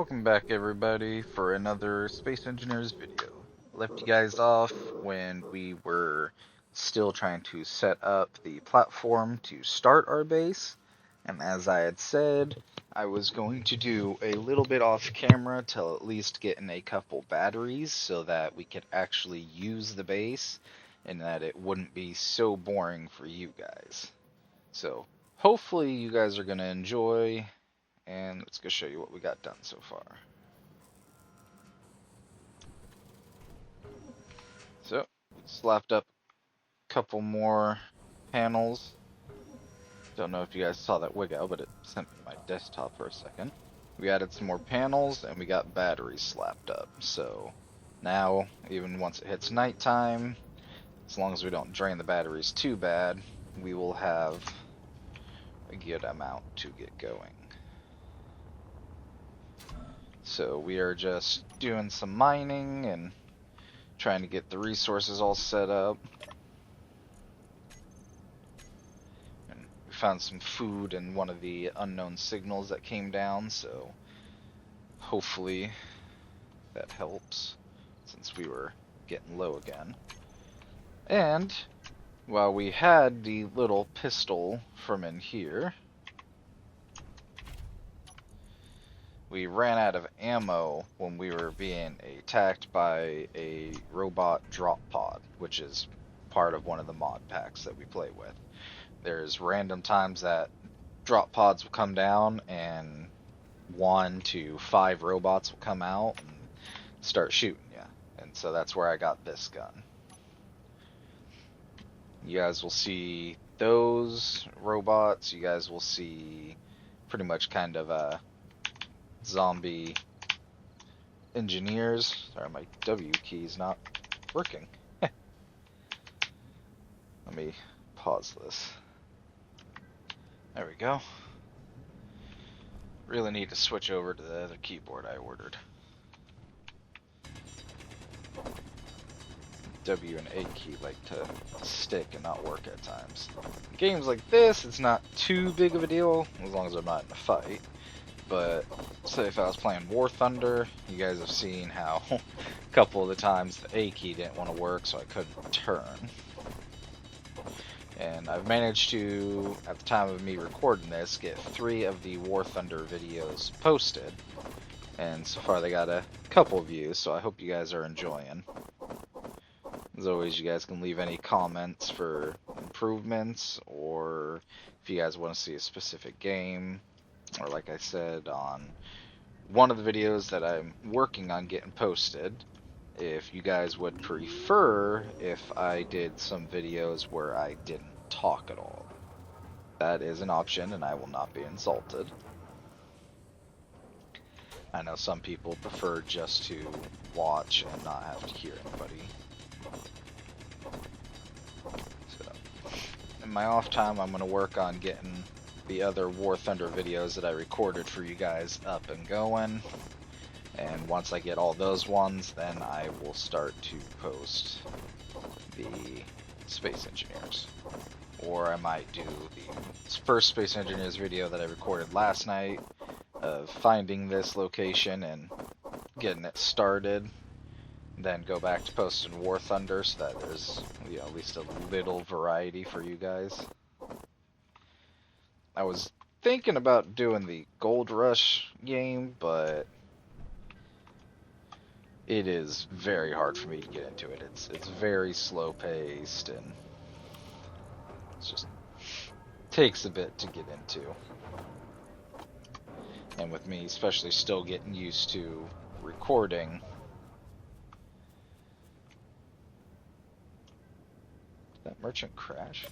Welcome back everybody for another Space Engineers video. Left you guys off when we were still trying to set up the platform to start our base, and as I had said, I was going to do a little bit off camera to at least get in a couple batteries so that we could actually use the base and that it wouldn't be so boring for you guys. So hopefully you guys are going to enjoy, and let's go show you what we got done so far. So, slapped up a couple more panels. Don't know if you guys saw that wig out, but it sent me my desktop for a second. We added some more panels, and we got batteries slapped up. So, now, even once it hits nighttime, as long as we don't drain the batteries too bad, we will have a good amount to get going. So, we are just doing some mining and trying to get the resources all set up. And we found some food in one of the unknown signals that came down, so hopefully that helps since we were getting low again. And while we had the little pistol from in here, we ran out of ammo when we were being attacked by a robot drop pod, which is part of one of the mod packs that we play with. There's random times that drop pods will come down and 1 to 5 robots will come out and start shooting you. And so that's where I got this gun. You guys will see those robots. You guys will see pretty much kind of a zombie engineers. Sorry, my W key is not working. Let me pause this. There we go. Really need to switch over to the other keyboard I ordered. W and A key like to stick and not work at times. In games like this, it's not too big of a deal as long as I'm not in a fight. But say if I was playing War Thunder, you guys have seen how a couple of the times the A key didn't want to work, so I couldn't turn. And I've managed to, at the time of me recording this, get 3 of the War Thunder videos posted. And so far they got a couple views, so I hope you guys are enjoying. As always, you guys can leave any comments for improvements, or if you guys want to see a specific game, or like I said on one of the videos that I'm working on getting posted, if you guys would prefer if I did some videos where I didn't talk at all. That is an option and I will not be insulted. I know some people prefer just to watch and not have to hear anybody. So, in my off time I'm going to work on getting the other War Thunder videos that I recorded for you guys up and going, and once I get all those ones, then I will start to post the Space Engineers, or I might do the first Space Engineers video that I recorded last night of finding this location and getting it started, then go back to posting War Thunder so that there's, you know, at least a little variety for you guys. I was thinking about doing the Gold Rush game, but it is very hard for me to get into it. It's very slow paced and it just takes a bit to get into. And with me especially still getting used to recording, did that merchant crash?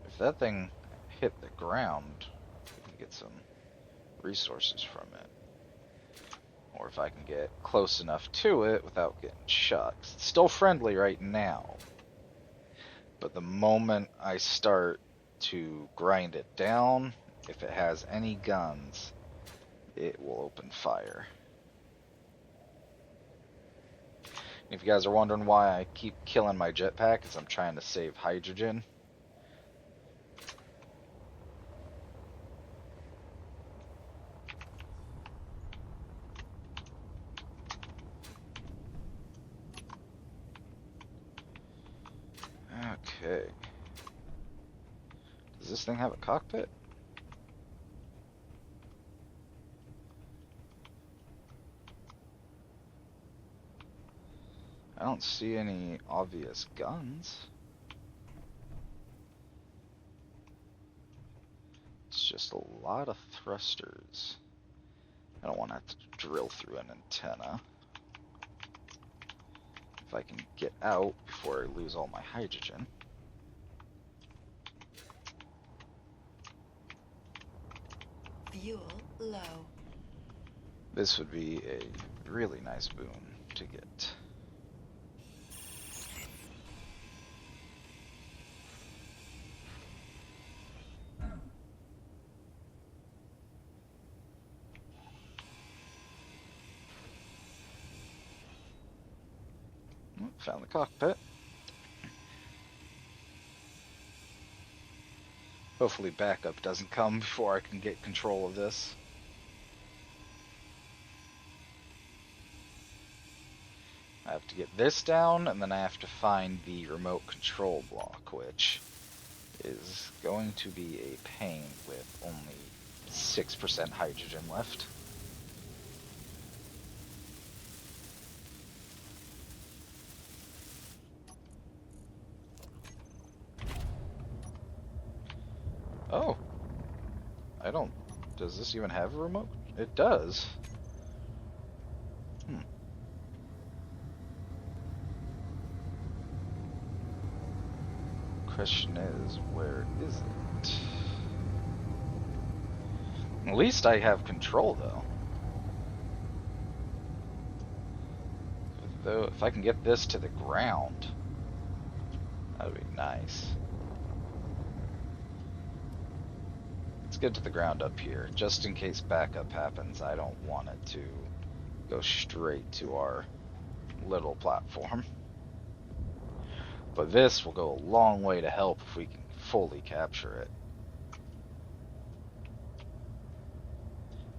If that thing hit the ground, we can get some resources from it. Or if I can get close enough to it without getting shot. It's still friendly right now. But the moment I start to grind it down, if it has any guns, it will open fire. If you guys are wondering why I keep killing my jetpack, is I'm trying to save hydrogen. Okay. Does this thing have a cockpit? I don't see any obvious guns. It's just a lot of thrusters. I don't want to have to drill through an antenna. If I can get out before I lose all my hydrogen. Fuel low. This would be a really nice boon to get. Found the cockpit. Hopefully backup doesn't come before I can get control of this. I have to get this down, and then I have to find the remote control block, which is going to be a pain with only 6% hydrogen left. Oh. I don't... Does this even have a remote? It does. Question is, where is it? At least I have control, though. If I can get this to the ground, that would be nice. Let's get to the ground up here, just in case backup happens. I don't want it to go straight to our little platform. But this will go a long way to help if we can fully capture it.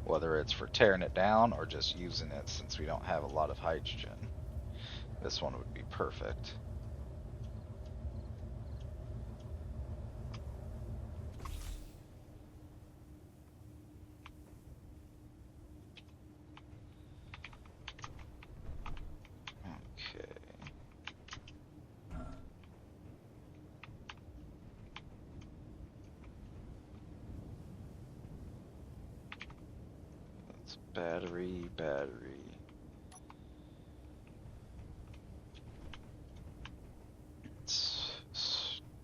Whether it's for tearing it down or just using it since we don't have a lot of hydrogen. This one would be perfect. Okay. That's battery.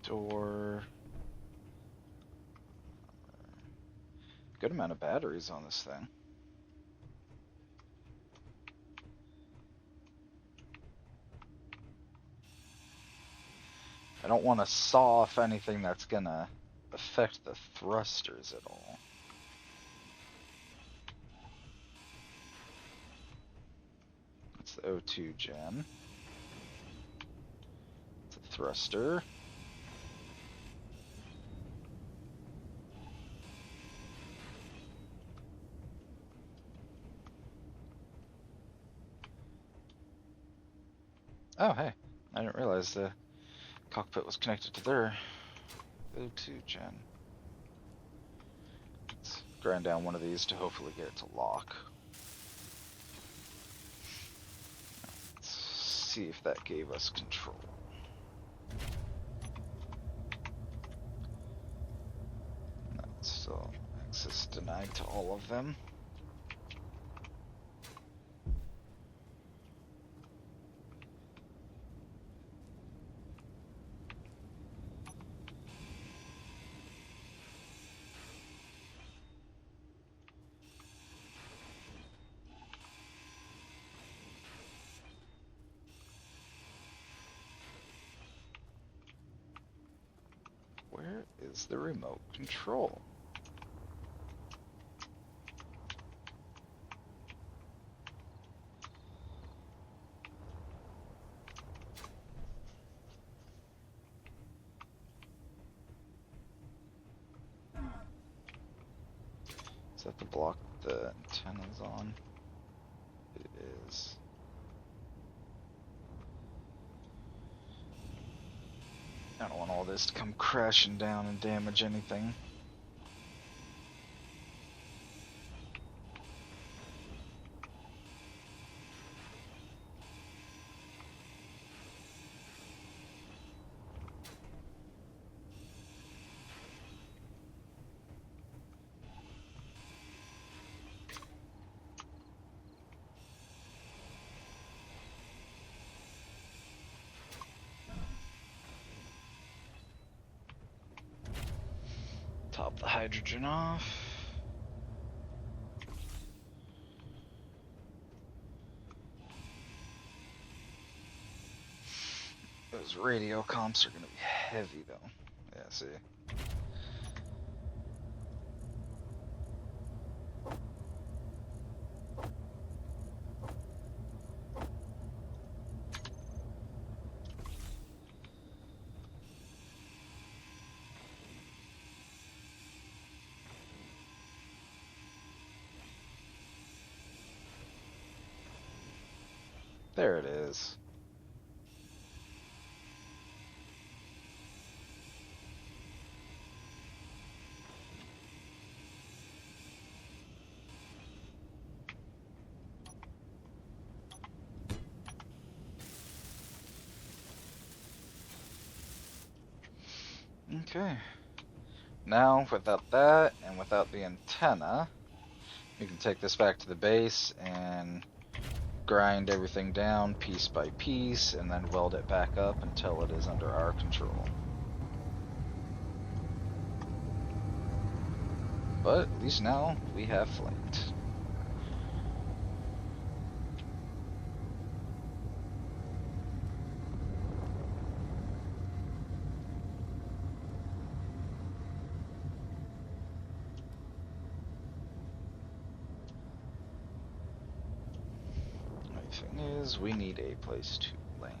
Store. Good amount of batteries on this thing. I don't want to saw off anything that's gonna affect the thrusters at all. That's the O2 gen. It's a thruster. Oh, hey. I didn't realize the cockpit was connected to their O2 gen. Let's grind down one of these to hopefully get it to lock. Let's see if that gave us control. That's still access denied to all of them. Where is the remote control? Is that the block the antenna's on? It is. I don't want all this to come crashing down and damage anything. Top the hydrogen off. Those radio comps are gonna be heavy though. Yeah, see. There it is. Okay. Now, without that, and without the antenna, we can take this back to the base and grind everything down piece by piece, and then weld it back up until it is under our control. But at least now we have flight. Thing is, we need a place to land.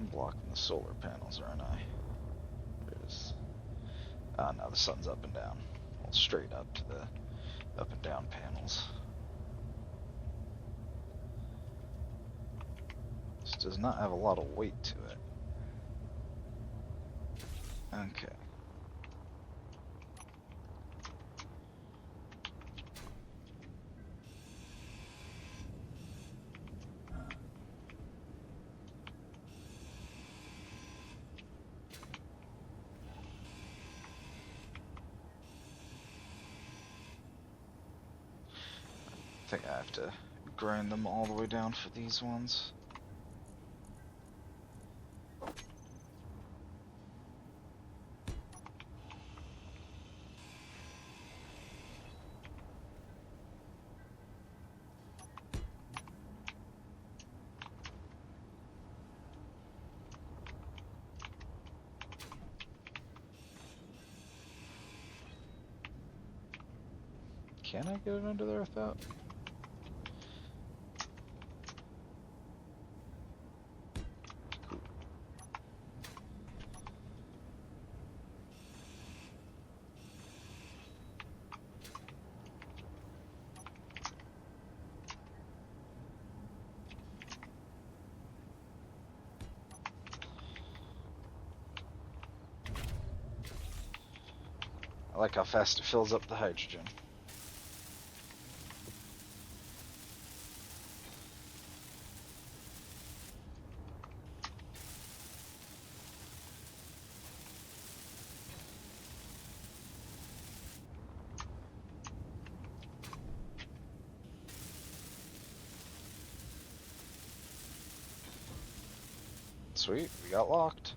I'm blocking the solar panels, aren't I? There's. Ah, no, the sun's up and down. Well, straight up to the up and down panels. This does not have a lot of weight to it. Okay. I think I have to grind them all the way down for these ones. Can I get it under there without? Cool. I like how fast it fills up the hydrogen. Sweet, we got locked.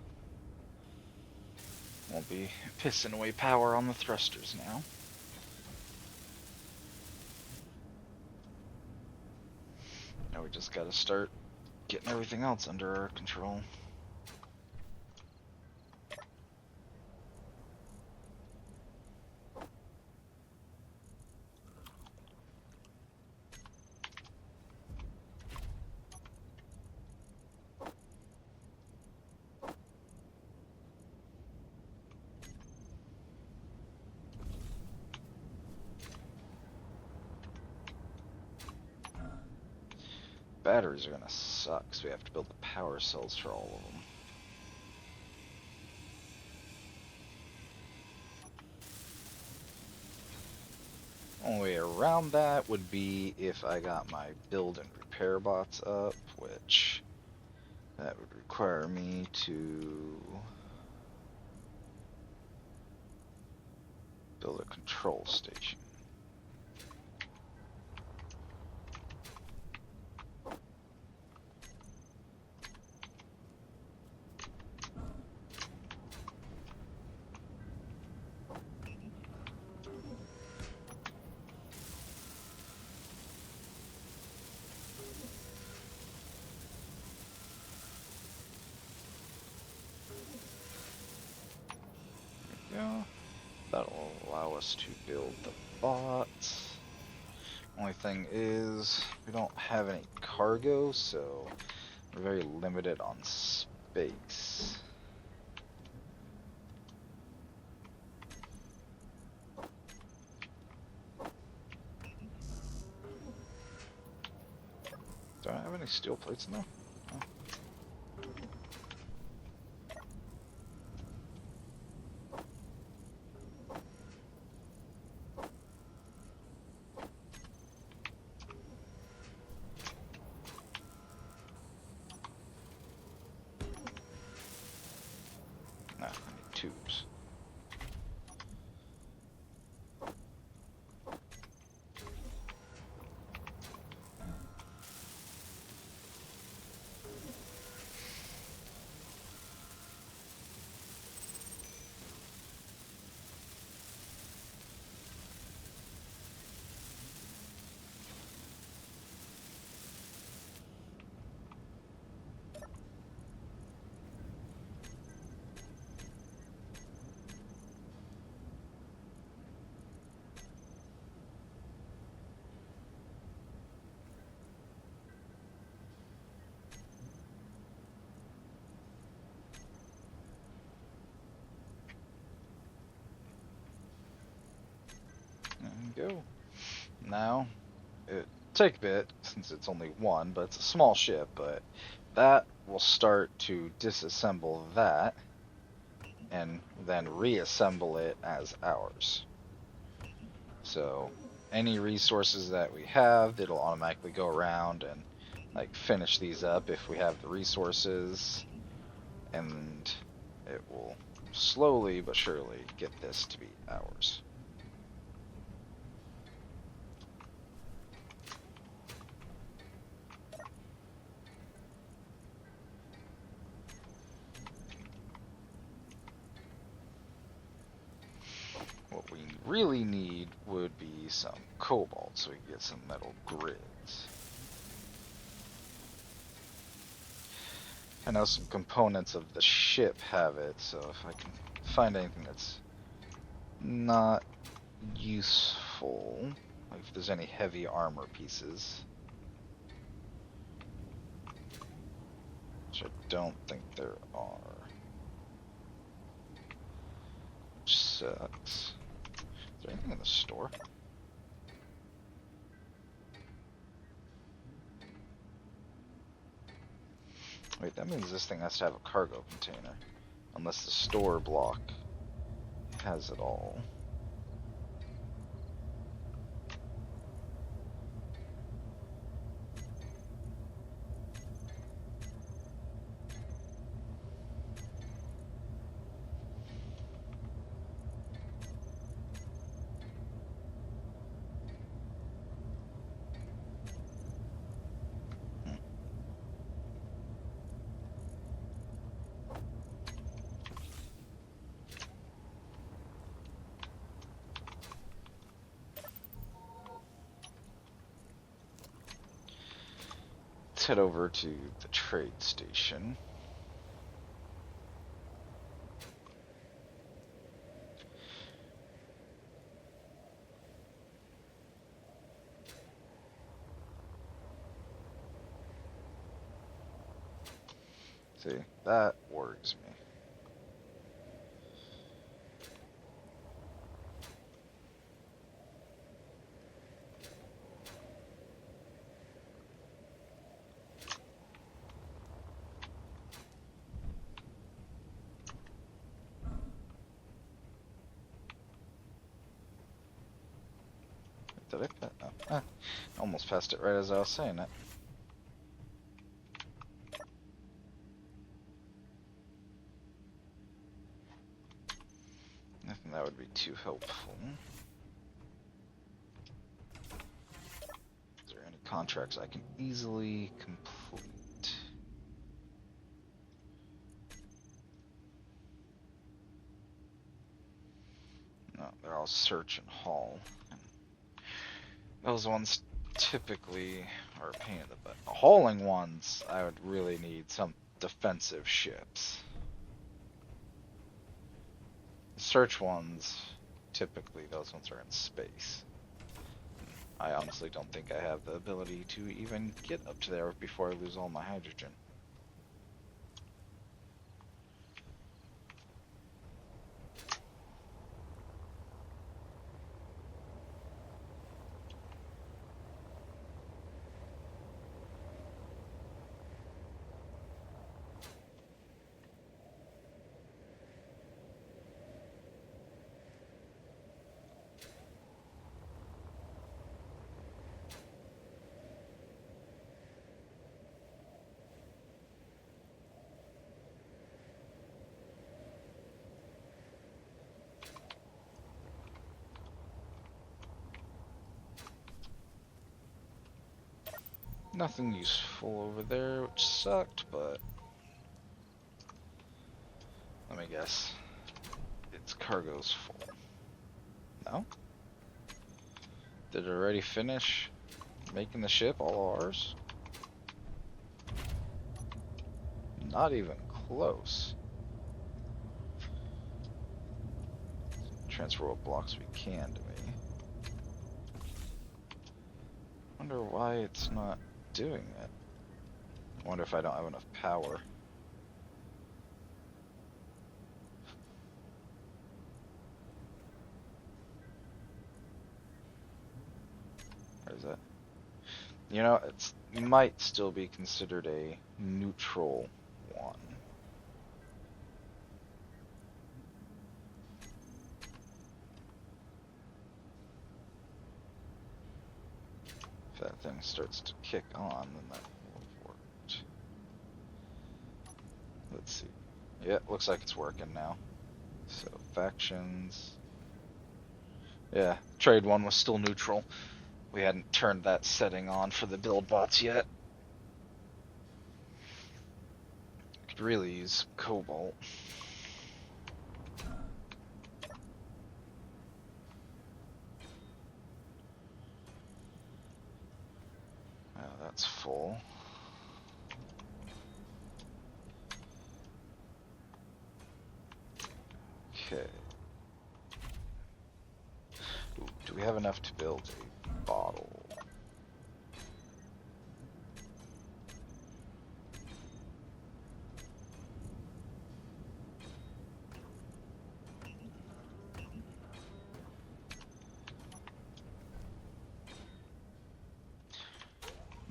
Won't be pissing away power on the thrusters now. Now we just gotta start getting everything else under our control. Batteries are gonna suck, so we have to build the power cells for all of them. Only way around that would be if I got my build and repair bots up, which that would require me to build a control station. Yeah, that'll allow us to build the bots. Only thing is, we don't have any cargo, so we're very limited on space. Do I have any steel plates in there? No. Nah, I need tubes. There we go. Now, it take a bit since it's only one, but it's a small ship, but that will start to disassemble that and then reassemble it as ours. So any resources that we have, it'll automatically go around and like finish these up if we have the resources, and it will slowly but surely get this to be ours. What we really need would be some cobalt so we can get some metal grids. I know some components of the ship have it, so if I can find anything that's not useful, like if there's any heavy armor pieces, which I don't think there are, which sucks. Is there anything in the store? Wait, that means this thing has to have a cargo container. Unless the store block has it all. Let's head over to the trade station. See, that worries me. Did I? Almost passed it right as I was saying it. I think that would be too helpful. Is there any contracts I can easily complete? No, they're all search and haul. Those ones typically are a pain in the butt. The hauling ones, I would really need some defensive ships. The search ones, typically those ones are in space. I honestly don't think I have the ability to even get up to there before I lose all my hydrogen. Nothing useful over there, which sucked, but let me guess. Its cargo's full. No? Did it already finish making the ship all ours? Not even close. Transfer what blocks we can to me. Wonder why it's not doing it. Wonder if I don't have enough power. Or is that? You know, it might still be considered a neutral one. If that thing starts to kick on, then that will have worked. Let's see. Yeah, looks like it's working now. So, factions. Yeah, trade one was still neutral. We hadn't turned that setting on for the build bots yet. Could really use cobalt. Oh, that's full. Okay. Ooh, do we have enough to build a bottle?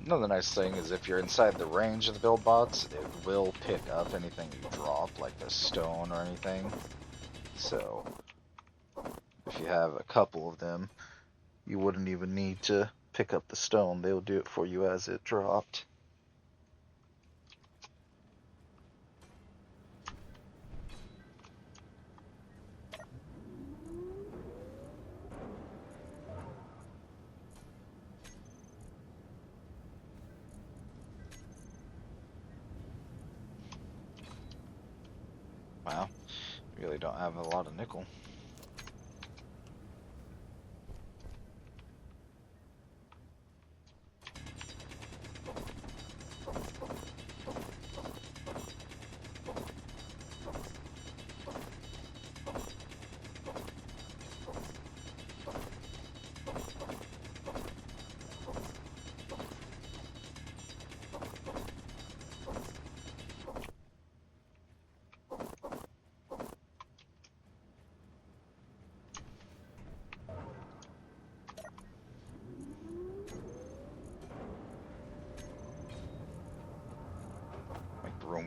Another nice thing is if you're inside the range of the build bots, it will pick up anything you drop, like a stone or anything. So, if you have a couple of them, you wouldn't even need to pick up the stone. They'll do it for you as it dropped. Wow, really don't have a lot of nickel.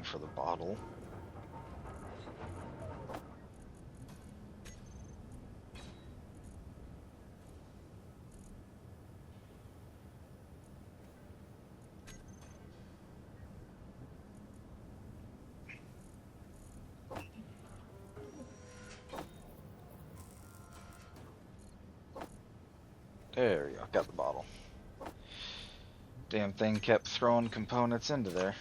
looking for the bottle. There we go, got the bottle. Damn thing kept throwing components into there.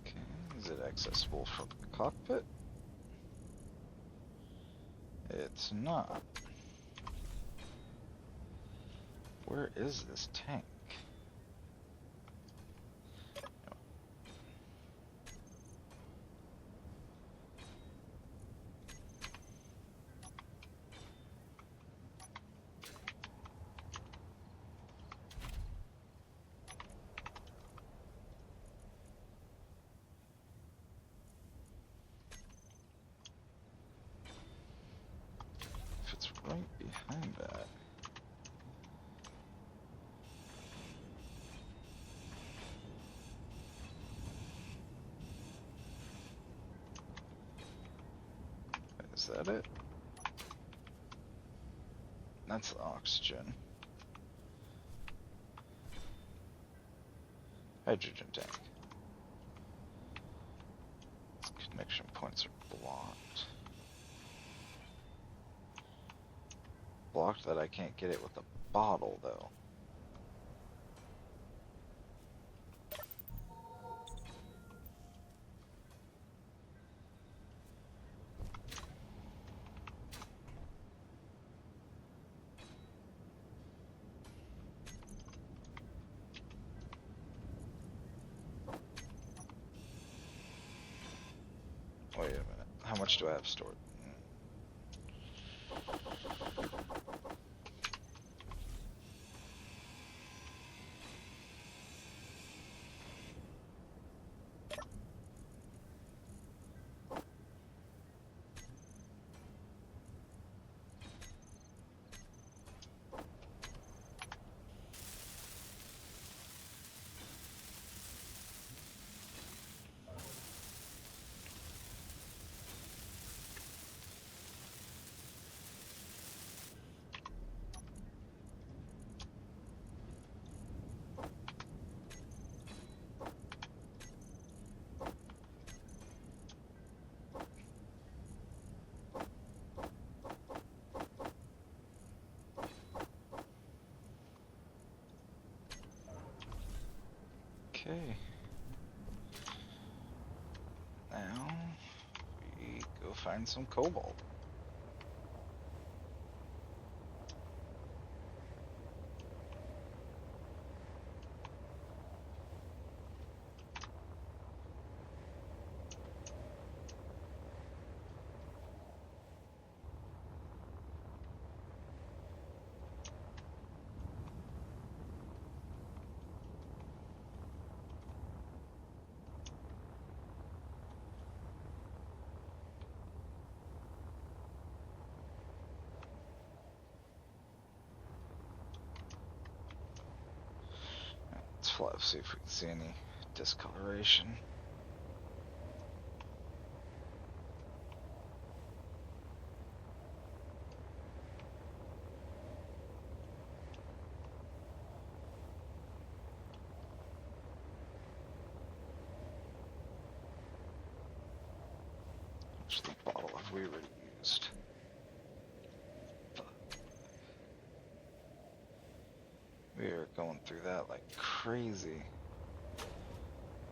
Okay, is it accessible from the cockpit? It's not. Where is this tank? If it's right behind that. Is that it? That's the oxygen. Hydrogen tank. Its connection points are blocked. Blocked that I can't get it with a bottle, though. Wait a minute. How much do I have stored? Okay. Now we go find some cobalt. Let's fly, see if we can see any discoloration. Which the bottle have we already used? We are going through that like crazy.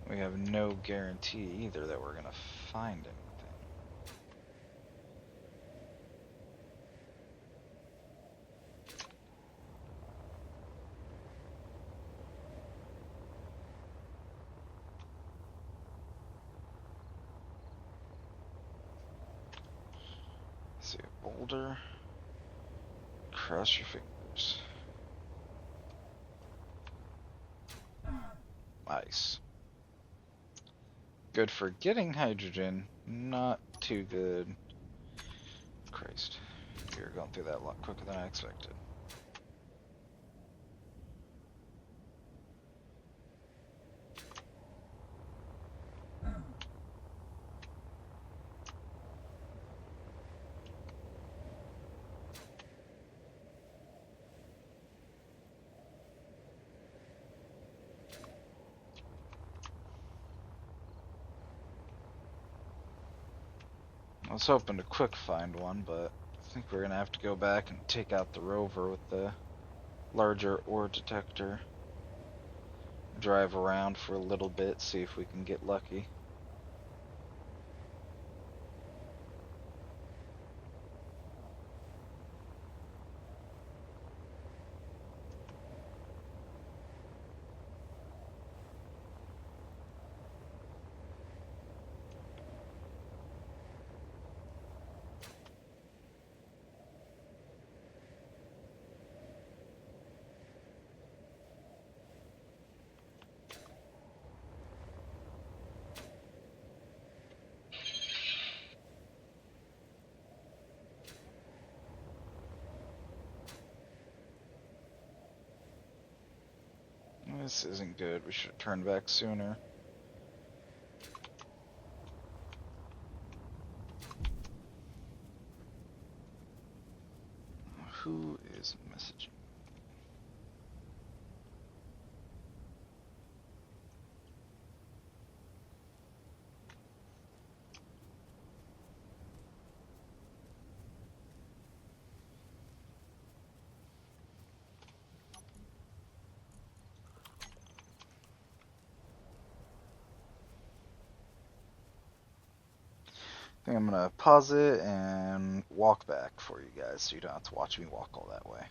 We have no guarantee either that we're gonna find anything. Let's see, a boulder. Cross your fingers. Nice. Good for getting hydrogen, not too good Christ. You're going through that a lot quicker than I expected. I was hoping to quick find one, but I think we're gonna have to go back and take out the rover with the larger ore detector. Drive around for a little bit, see if we can get lucky. This isn't good. We should turn back sooner. Who is messaging? I think I'm gonna pause it and walk back for you guys so you don't have to watch me walk all that way.